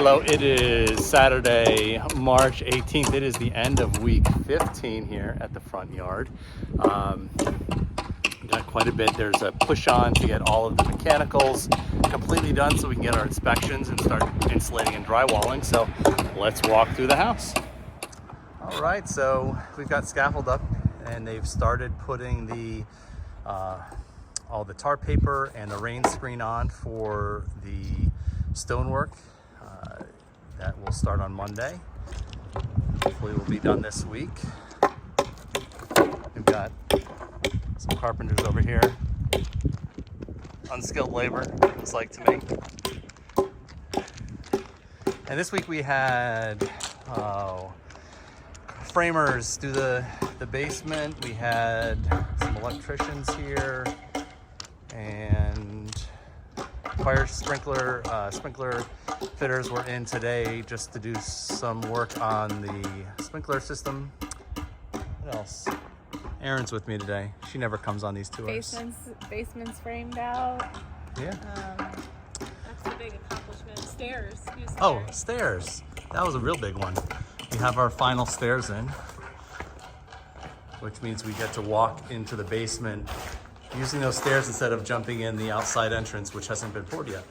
Hello, it is Saturday, March 18th. It is the end of week 15 here at the front yard. Got quite a bit. There's a push on to get all of the mechanicals completely done so we can get our inspections and start insulating and drywalling. So let's walk through the house. All right, so we've got scaffold up and they've started putting the all the tar paper and the rain screen on for the stonework. That will start on Monday. Hopefully we'll be done this week. We've got some carpenters over here. Unskilled labor, looks like to me. And this week we had framers do the basement. We had some electricians here and fire sprinkler fitters were in today just to do some work on the sprinkler system. What else? Erin's with me today. She never comes on these tours. Basement's framed out. Yeah. That's the big accomplishment. Stairs. New stairs. Oh, stairs. That was a real big one. We have our final stairs in, which means we get to walk into the basement using those stairs instead of jumping in the outside entrance, which hasn't been poured yet.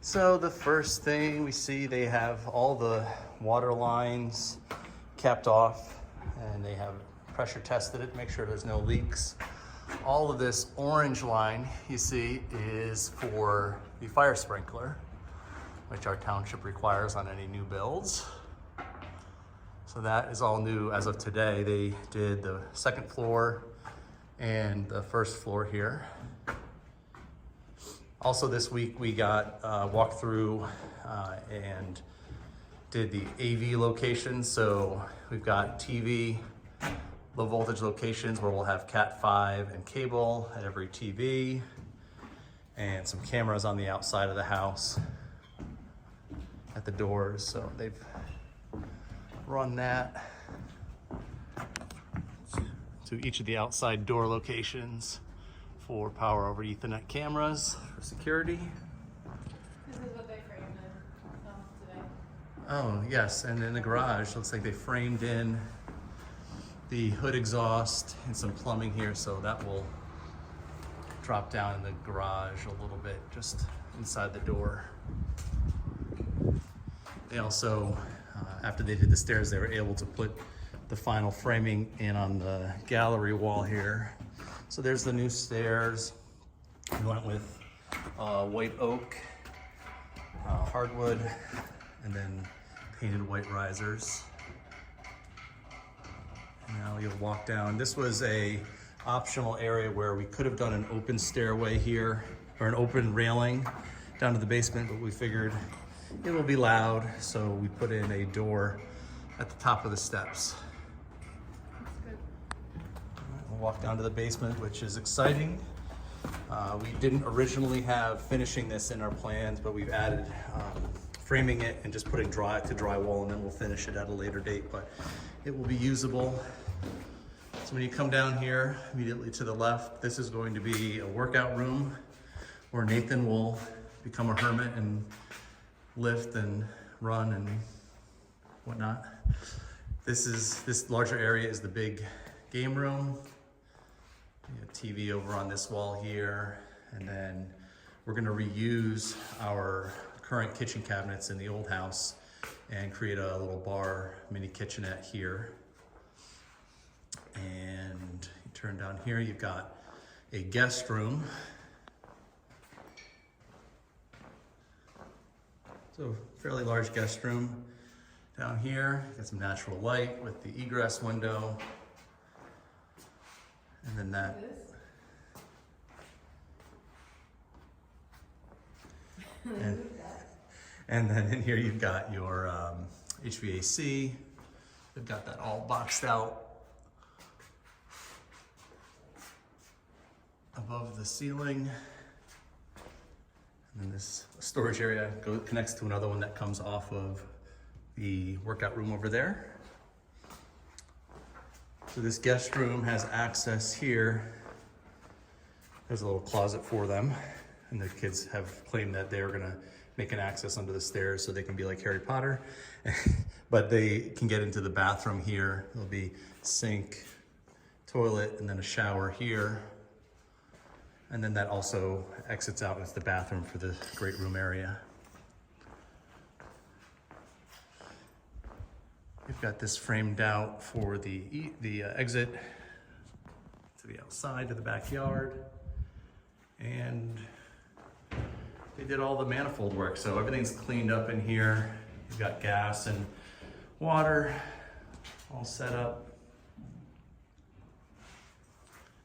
So the first thing we see, they have all the water lines capped off and they have pressure tested it to make sure there's no leaks. All of this orange line you see is for the fire sprinkler, which our township requires on any new builds. So that is all new as of today. They did the second floor and the first floor here. Also this week we got walked through and did the AV locations. So we've got TV, low voltage locations where we'll have Cat 5 and cable at every TV, and some cameras on the outside of the house at the doors. So they've run that to each of the outside door locations for power over Ethernet cameras for security. This is what they framed in today. Oh yes, and in the garage, looks like they framed in the hood exhaust and some plumbing here, so that will drop down in the garage a little bit, just inside the door. They also, after they did the stairs, they were able to put the final framing in on the gallery wall here. So there's the new stairs. We went with white oak, hardwood, and then painted white risers. And now you'll walk down. This was a optional area where we could have done an open stairway here, or an open railing down to the basement, but we figured it will be loud, so we put in a door at the top of the steps. We'll walk down to the basement, which is exciting. We didn't originally have finishing this in our plans, but we've added framing it and just putting drywall, and then we'll finish it at a later date, but it will be usable. So when you come down here, immediately to the left, this is going to be a workout room where Nathan will become a hermit and lift and run and whatnot. This larger area is the big game room. We have TV over on this wall here, and then we're going to reuse our current kitchen cabinets in the old house and create a little bar mini kitchenette here. And you turn down here, you've got a guest room. So fairly large guest room. Down here, got some natural light with the egress window. And then that. And then in here you've got your HVAC. They've got that all boxed out above the ceiling. And then this storage area connects to another one that comes off of the workout room over there. So this guest room has access here There's a little closet for them, and the kids have claimed that they're gonna make an access under the stairs so they can be like Harry Potter. But they can get into the bathroom here. There'll be sink, toilet, and then a shower here. And then that also exits out into the bathroom for the great room area. We've got this framed out for the exit to the outside, to the backyard. And they did all the manifold work, so everything's cleaned up in here. You've got gas and water all set up.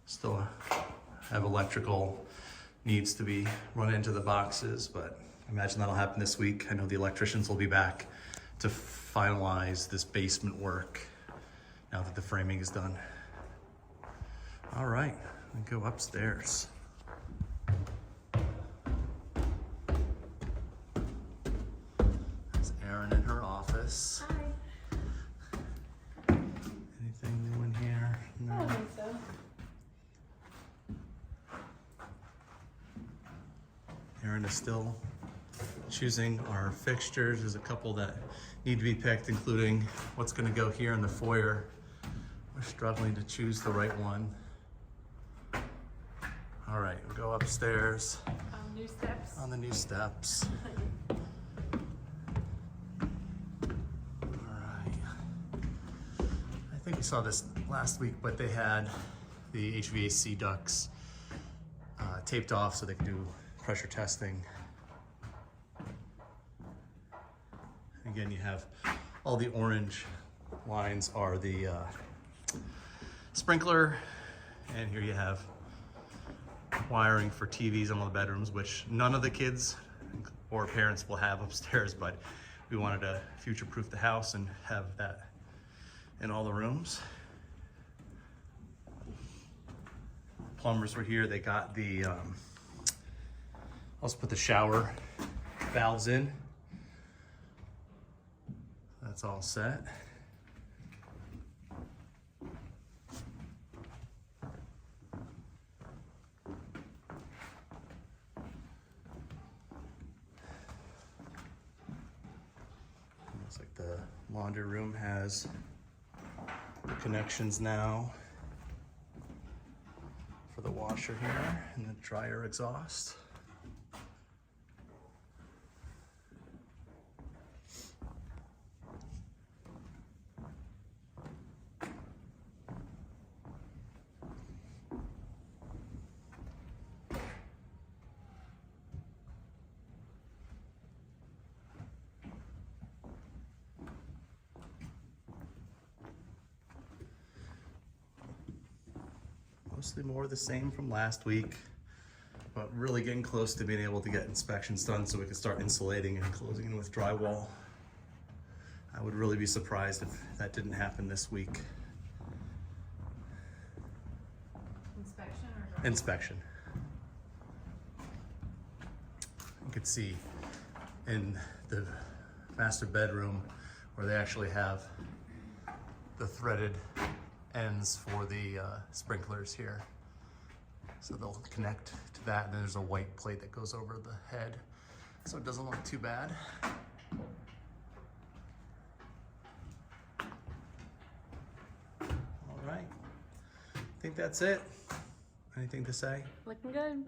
Still have electrical needs to be run into the boxes, but I imagine that'll happen this week. I know the electricians will be back to finalize this basement work now that the framing is done. All right, we go upstairs. There's Erin in her office. Hi. Anything new in here? I No. don't think so. Erin is still choosing our fixtures. There's a couple that need to be picked, including what's gonna go here in the foyer. We're struggling to choose the right one. All right, we'll go upstairs New steps. on the new steps. All right. I think we saw this last week, but they had the HVAC ducts taped off so they could do pressure testing. Again, you have all the orange lines are the sprinkler, and here you have wiring for TVs in all the bedrooms, which none of the kids or parents will have upstairs, but we wanted to future-proof the house and have that in all the rooms. Plumbers were here. They got the also put the shower valves in. That's all set. Looks like the laundry room has the connections now for the washer here and the dryer exhaust. Mostly more of the same from last week, but really getting close to being able to get inspections done so we can start insulating and closing in with drywall. I would really be surprised if that didn't happen this week. Inspection or drywall? Inspection. You could see in the master bedroom where they actually have the threaded ends for the sprinklers here. So they'll connect to that, and then there's a white plate that goes over the head. So it doesn't look too bad. All right, I think that's it. Anything to say? Looking good.